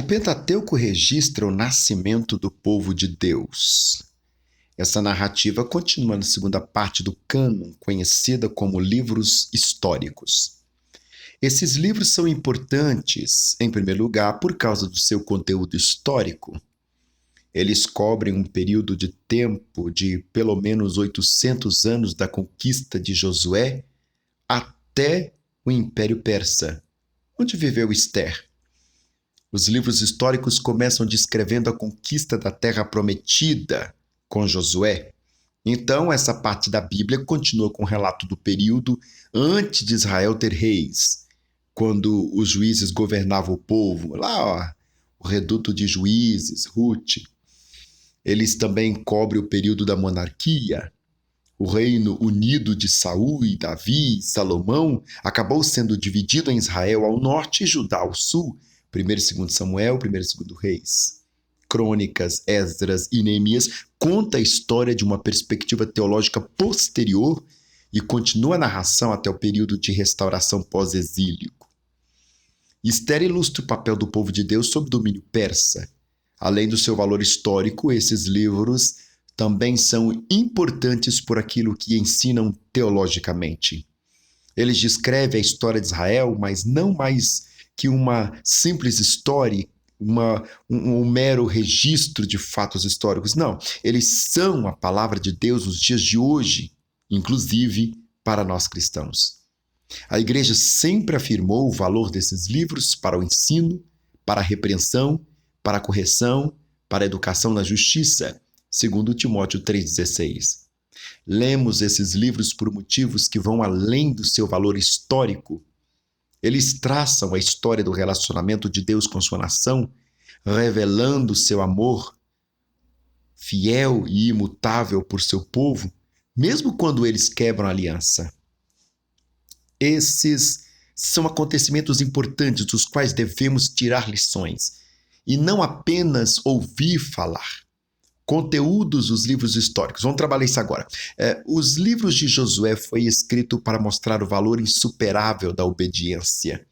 Pentateuco registra o nascimento do povo de Deus. Essa narrativa continua na segunda parte do cânon, conhecida como livros históricos. Esses livros são importantes, em primeiro lugar, por causa do seu conteúdo histórico. Eles cobrem um período de tempo de pelo menos 800 anos da conquista de Josué até o Império Persa, onde viveu Esther. Os livros históricos começam descrevendo a conquista da Terra Prometida com Josué. Então, essa parte da Bíblia continua com o relato do período antes de Israel ter reis, quando os juízes governavam o povo. Lá, o reduto de juízes, Ruth. Eles também cobrem o período da monarquia. O reino unido de Saul e Davi, Salomão, acabou sendo dividido em Israel ao norte e Judá ao sul. 1 e 2 Samuel, 1 e 2 Reis. Crônicas, Esdras e Neemias conta a história de uma perspectiva teológica posterior e continua a narração até o período de restauração pós-exílico. Esther ilustra o papel do povo de Deus sob domínio persa. Além do seu valor histórico, esses livros também são importantes por aquilo que ensinam teologicamente. Eles descrevem a história de Israel, mas não mais que uma simples história, um mero registro de fatos históricos. Não, eles são a palavra de Deus nos dias de hoje, inclusive para nós cristãos. A igreja sempre afirmou o valor desses livros para o ensino, para a repreensão, para a correção, para a educação na justiça, segundo Timóteo 3,16. Lemos esses livros por motivos que vão além do seu valor histórico. Eles traçam a história do relacionamento de Deus com sua nação, revelando seu amor fiel e imutável por seu povo, mesmo quando eles quebram a aliança. Esses são acontecimentos importantes dos quais devemos tirar lições e não apenas ouvir falar. Conteúdos dos livros históricos. Vamos trabalhar isso agora. Os livros de Josué foi escrito para mostrar o valor insuperável da obediência.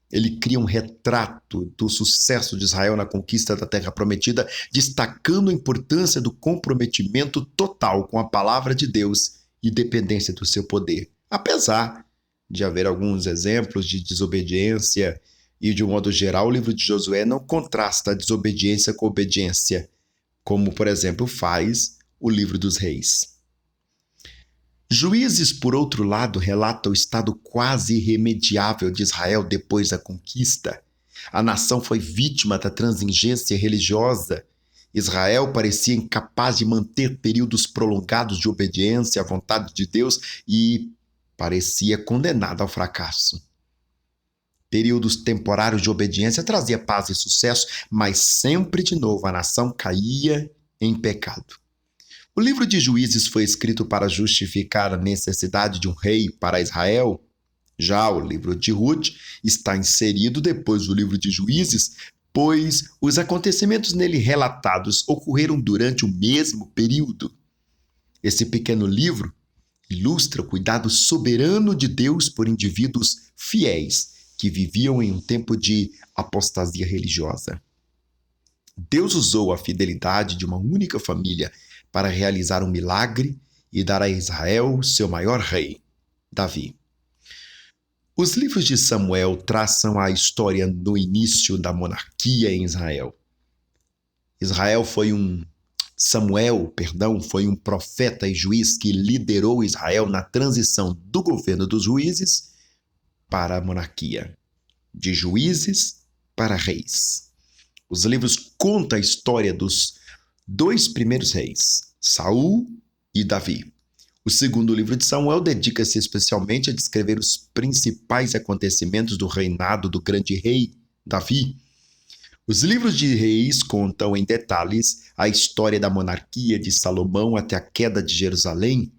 Ele cria um retrato do sucesso de Israel na conquista da Terra Prometida, destacando a importância do comprometimento total com a palavra de Deus e dependência do seu poder. Apesar de haver alguns exemplos de desobediência e, de um modo geral, o livro de Josué não contrasta a desobediência com a obediência, como, por exemplo, faz o livro dos Reis. Juízes, por outro lado, relata o estado quase irremediável de Israel depois da conquista. A nação foi vítima da transigência religiosa. Israel parecia incapaz de manter períodos prolongados de obediência à vontade de Deus e parecia condenado ao fracasso. Períodos temporários de obediência trazia paz e sucesso, mas sempre de novo a nação caía em pecado. O livro de Juízes foi escrito para justificar a necessidade de um rei para Israel. Já o livro de Ruth está inserido depois do livro de Juízes, pois os acontecimentos nele relatados ocorreram durante o mesmo período. Esse pequeno livro ilustra o cuidado soberano de Deus por indivíduos fiéis que viviam em um tempo de apostasia religiosa. Deus usou a fidelidade de uma única família para realizar um milagre e dar a Israel seu maior rei, Davi. Os livros de Samuel traçam a história no início da monarquia em Israel. Samuel foi um profeta e juiz que liderou Israel na transição do governo dos juízes para a monarquia, de juízes para reis. Os livros contam a história dos dois primeiros reis, Saul e Davi. O segundo livro de Samuel dedica-se especialmente a descrever os principais acontecimentos do reinado do grande rei Davi. Os livros de Reis contam em detalhes a história da monarquia de Salomão até a queda de Jerusalém.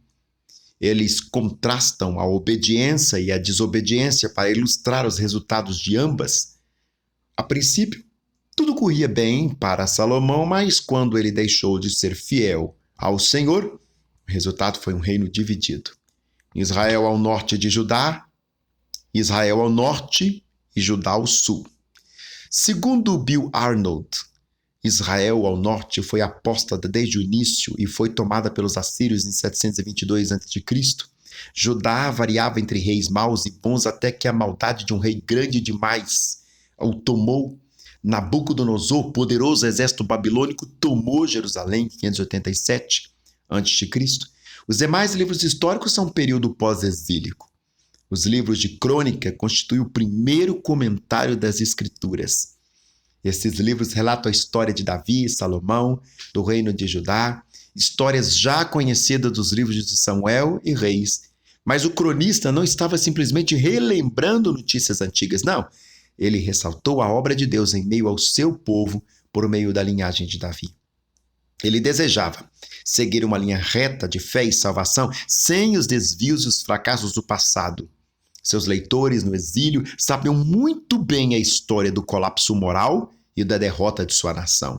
Eles contrastam a obediência e a desobediência para ilustrar os resultados de ambas. A princípio, tudo corria bem para Salomão, mas quando ele deixou de ser fiel ao Senhor, o resultado foi um reino dividido. Israel ao norte de Judá, Israel ao norte e Judá ao sul. Segundo Bill Arnold, Israel ao norte foi apóstata desde o início e foi tomada pelos assírios em 722 a.C. Judá variava entre reis maus e bons até que a maldade de um rei grande demais o tomou. Nabucodonosor, poderoso exército babilônico, tomou Jerusalém em 587 a.C. Os demais livros históricos são um período pós-exílico. Os livros de crônica constituem o primeiro comentário das Escrituras. Esses livros relatam a história de Davi e Salomão, do reino de Judá, histórias já conhecidas dos livros de Samuel e Reis. Mas o cronista não estava simplesmente relembrando notícias antigas, não. Ele ressaltou a obra de Deus em meio ao seu povo por meio da linhagem de Davi. Ele desejava seguir uma linha reta de fé e salvação sem os desvios e os fracassos do passado. Seus leitores no exílio sabiam muito bem a história do colapso moral e da derrota de sua nação.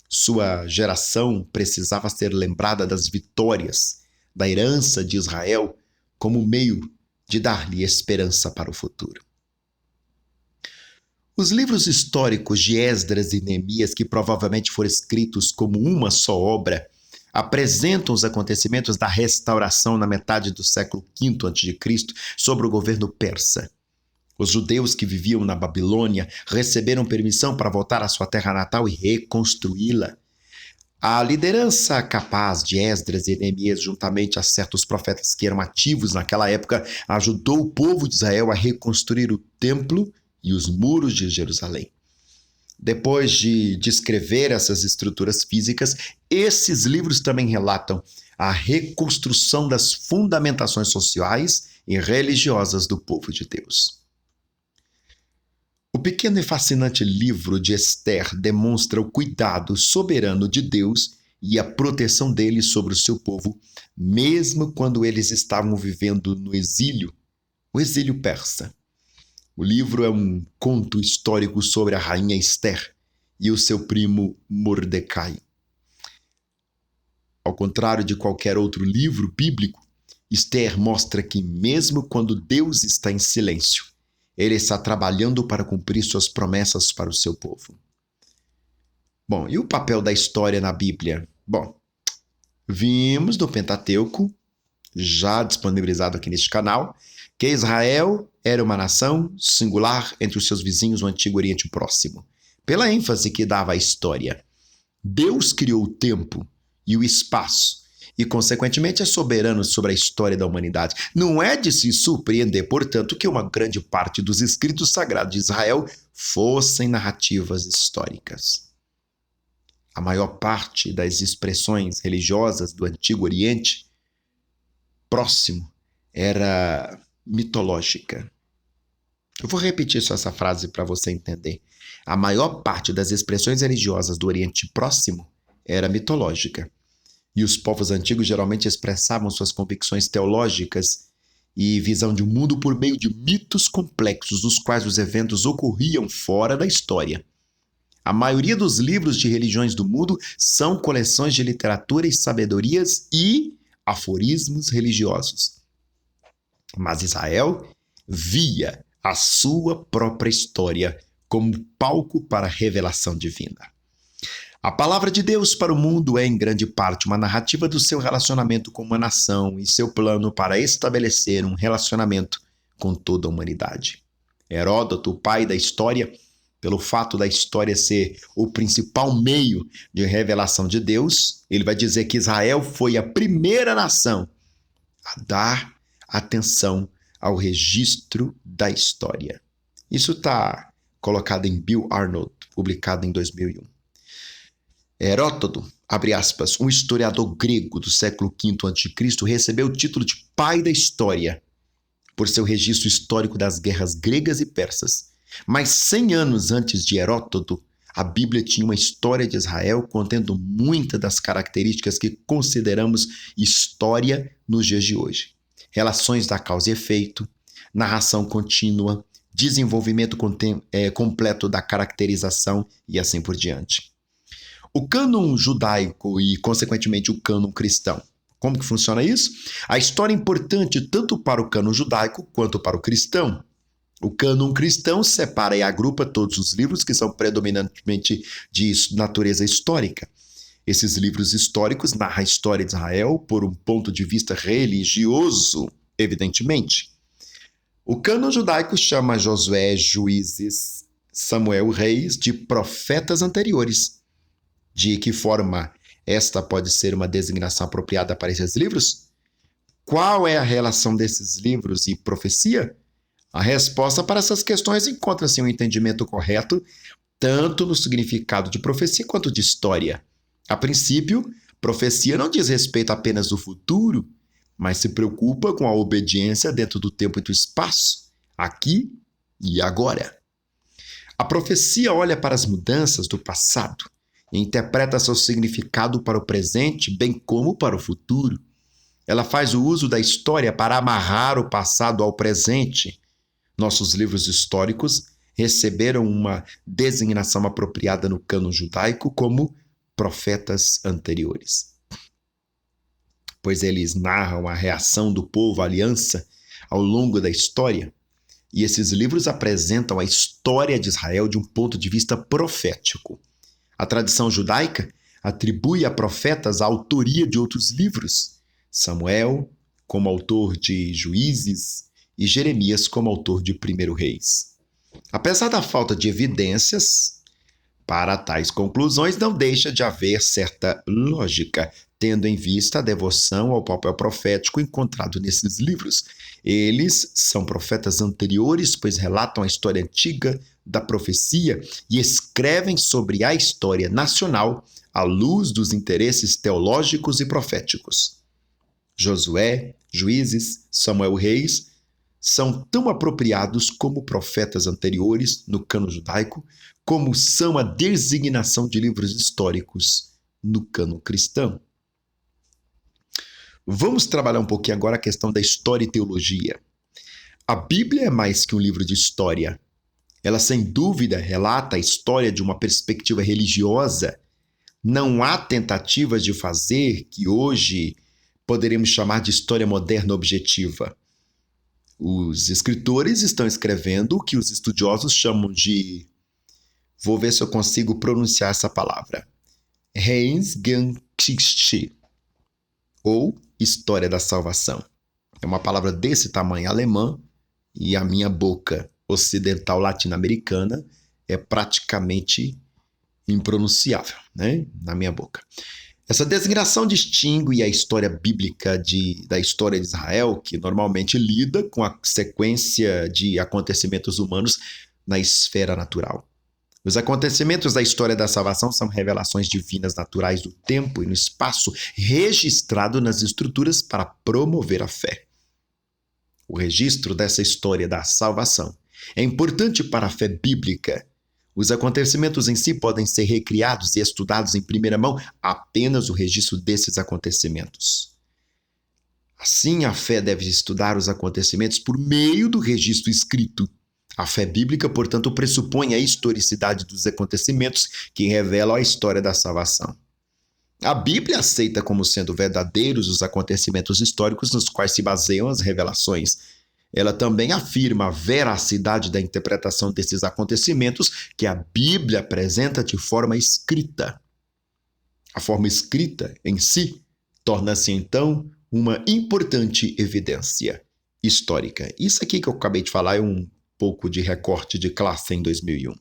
Sua geração precisava ser lembrada das vitórias, da herança de Israel, como meio de dar-lhe esperança para o futuro. Os livros históricos de Esdras e Neemias, que provavelmente foram escritos como uma só obra, apresentam os acontecimentos da restauração na metade do século V a.C. sobre o governo persa. Os judeus que viviam na Babilônia receberam permissão para voltar à sua terra natal e reconstruí-la. A liderança capaz de Esdras e Neemias, juntamente a certos profetas que eram ativos naquela época, ajudou o povo de Israel a reconstruir o templo e os muros de Jerusalém. Depois de descrever essas estruturas físicas, esses livros também relatam a reconstrução das fundamentações sociais e religiosas do povo de Deus. O pequeno e fascinante livro de Esther demonstra o cuidado soberano de Deus e a proteção dele sobre o seu povo, mesmo quando eles estavam vivendo no exílio, o exílio persa. O livro é um conto histórico sobre a rainha Esther e o seu primo Mordecai. Ao contrário de qualquer outro livro bíblico, Esther mostra que mesmo quando Deus está em silêncio, ele está trabalhando para cumprir suas promessas para o seu povo. Bom, e o papel da história na Bíblia? Bom, vimos no Pentateuco, já disponibilizado aqui neste canal, que Israel era uma nação singular entre os seus vizinhos no Antigo Oriente Próximo, pela ênfase que dava à história. Deus criou o tempo e o espaço e, consequentemente, é soberano sobre a história da humanidade. Não é de se surpreender, portanto, que uma grande parte dos escritos sagrados de Israel fossem narrativas históricas. A maior parte das expressões religiosas do Antigo Oriente Próximo era mitológica. Eu vou repetir só essa frase para você entender. A maior parte das expressões religiosas do Oriente Próximo era mitológica. E os povos antigos geralmente expressavam suas convicções teológicas e visão de um mundo por meio de mitos complexos, dos quais os eventos ocorriam fora da história. A maioria dos livros de religiões do mundo são coleções de literatura e sabedorias e aforismos religiosos. Mas Israel via a sua própria história como palco para a revelação divina. A palavra de Deus para o mundo é, em grande parte, uma narrativa do seu relacionamento com uma nação e seu plano para estabelecer um relacionamento com toda a humanidade. Heródoto, o pai da história, pelo fato da história ser o principal meio de revelação de Deus, ele vai dizer que Israel foi a primeira nação a dar atenção ao registro da história. Isso está colocado em Bill Arnold, publicado em 2001. Heródoto, abre aspas, um historiador grego do século V a.C., recebeu o título de pai da história por seu registro histórico das guerras gregas e persas. Mas 100 anos antes de Heródoto, a Bíblia tinha uma história de Israel contendo muitas das características que consideramos história nos dias de hoje. Relações da causa e efeito, narração contínua, desenvolvimento completo da caracterização e assim por diante. O cânon judaico e, consequentemente, o cânon cristão. Como que funciona isso? A história é importante tanto para o cânon judaico quanto para o cristão. O cânon cristão separa e agrupa todos os livros que são predominantemente de natureza histórica. Esses livros históricos narram a história de Israel por um ponto de vista religioso, evidentemente. O cânon judaico chama Josué, Juízes, Samuel, Reis de profetas anteriores. De que forma esta pode ser uma designação apropriada para esses livros? Qual é a relação desses livros e profecia? A resposta para essas questões encontra-se em um entendimento correto, tanto no significado de profecia quanto de história. A princípio, profecia não diz respeito apenas do futuro, mas se preocupa com a obediência dentro do tempo e do espaço, aqui e agora. A profecia olha para as mudanças do passado e interpreta seu significado para o presente, bem como para o futuro. Ela faz o uso da história para amarrar o passado ao presente. Nossos livros históricos receberam uma designação apropriada no cânon judaico como profetas anteriores, pois eles narram a reação do povo à aliança ao longo da história, e esses livros apresentam a história de Israel de um ponto de vista profético. A tradição judaica atribui a profetas a autoria de outros livros, Samuel como autor de Juízes e Jeremias como autor de 1 Reis. Apesar da falta de evidências para tais conclusões, não deixa de haver certa lógica, tendo em vista a devoção ao papel profético encontrado nesses livros. Eles são profetas anteriores, pois relatam a história antiga da profecia e escrevem sobre a história nacional à luz dos interesses teológicos e proféticos. Josué, Juízes, Samuel, Reis são tão apropriados como profetas anteriores no cânon judaico, como são a designação de livros históricos no cânon cristão. Vamos trabalhar um pouquinho agora a questão da história e teologia. A Bíblia é mais que um livro de história. Ela, sem dúvida, relata a história de uma perspectiva religiosa. Não há tentativas de fazer que hoje poderemos chamar de história moderna objetiva. Os escritores estão escrevendo o que os estudiosos chamam de... Vou ver se eu consigo pronunciar essa palavra. Heilsgeschichte, ou História da Salvação. É uma palavra desse tamanho alemã e a minha boca ocidental latino-americana é praticamente impronunciável, né? Na minha boca. Essa designação distingue a história bíblica da história de Israel, que normalmente lida com a sequência de acontecimentos humanos na esfera natural. Os acontecimentos da história da salvação são revelações divinas naturais do tempo e no espaço, registrado nas estruturas para promover a fé. O registro dessa história da salvação é importante para a fé bíblica. Os acontecimentos em si podem ser recriados e estudados em primeira mão, apenas o registro desses acontecimentos. Assim, a fé deve estudar os acontecimentos por meio do registro escrito. A fé bíblica, portanto, pressupõe a historicidade dos acontecimentos que revelam a história da salvação. A Bíblia aceita como sendo verdadeiros os acontecimentos históricos nos quais se baseiam as revelações. Ela também afirma a veracidade da interpretação desses acontecimentos que a Bíblia apresenta de forma escrita. A forma escrita, em si, torna-se, então, uma importante evidência histórica. Isso aqui que eu acabei de falar é um pouco de recorte de classe em 2001.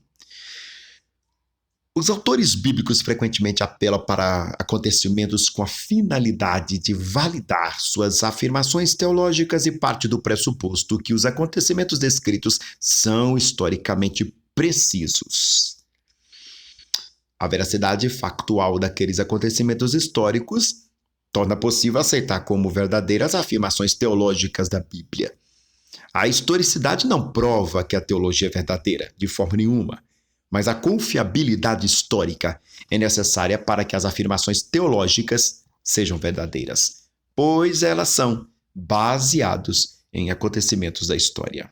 Os autores bíblicos frequentemente apelam para acontecimentos com a finalidade de validar suas afirmações teológicas e parte do pressuposto que os acontecimentos descritos são historicamente precisos. A veracidade factual daqueles acontecimentos históricos torna possível aceitar como verdadeiras afirmações teológicas da Bíblia. A historicidade não prova que a teologia é verdadeira, de forma nenhuma, mas a confiabilidade histórica é necessária para que as afirmações teológicas sejam verdadeiras, pois elas são baseadas em acontecimentos da história.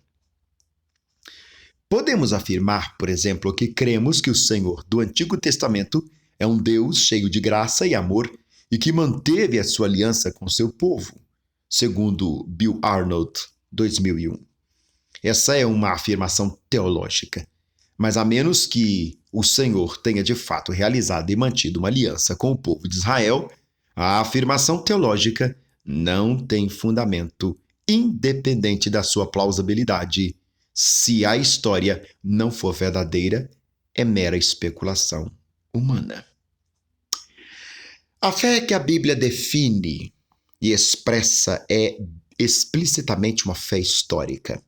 Podemos afirmar, por exemplo, que cremos que o Senhor do Antigo Testamento é um Deus cheio de graça e amor e que manteve a sua aliança com seu povo, segundo Bill Arnold, 2001. Essa é uma afirmação teológica. Mas a menos que o Senhor tenha de fato realizado e mantido uma aliança com o povo de Israel, a afirmação teológica não tem fundamento, independente da sua plausibilidade. Se a história não for verdadeira, é mera especulação humana. A fé que a Bíblia define e expressa é explicitamente uma fé histórica.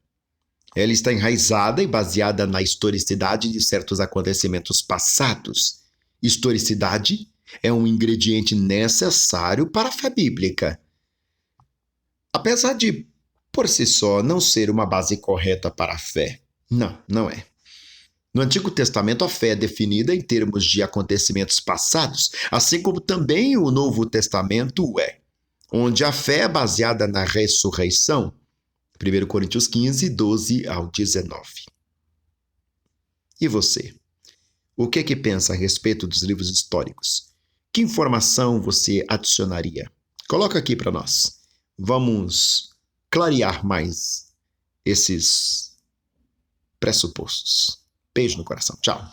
Ela está enraizada e baseada na historicidade de certos acontecimentos passados. Historicidade é um ingrediente necessário para a fé bíblica. Apesar de, por si só, não ser uma base correta para a fé. Não é. No Antigo Testamento, a fé é definida em termos de acontecimentos passados, assim como também o Novo Testamento é, onde a fé é baseada na ressurreição. 1 Coríntios 15, 12 ao 19. E você? O que pensa a respeito dos livros históricos? Que informação você adicionaria? Coloca aqui para nós. Vamos clarear mais esses pressupostos. Beijo no coração. Tchau.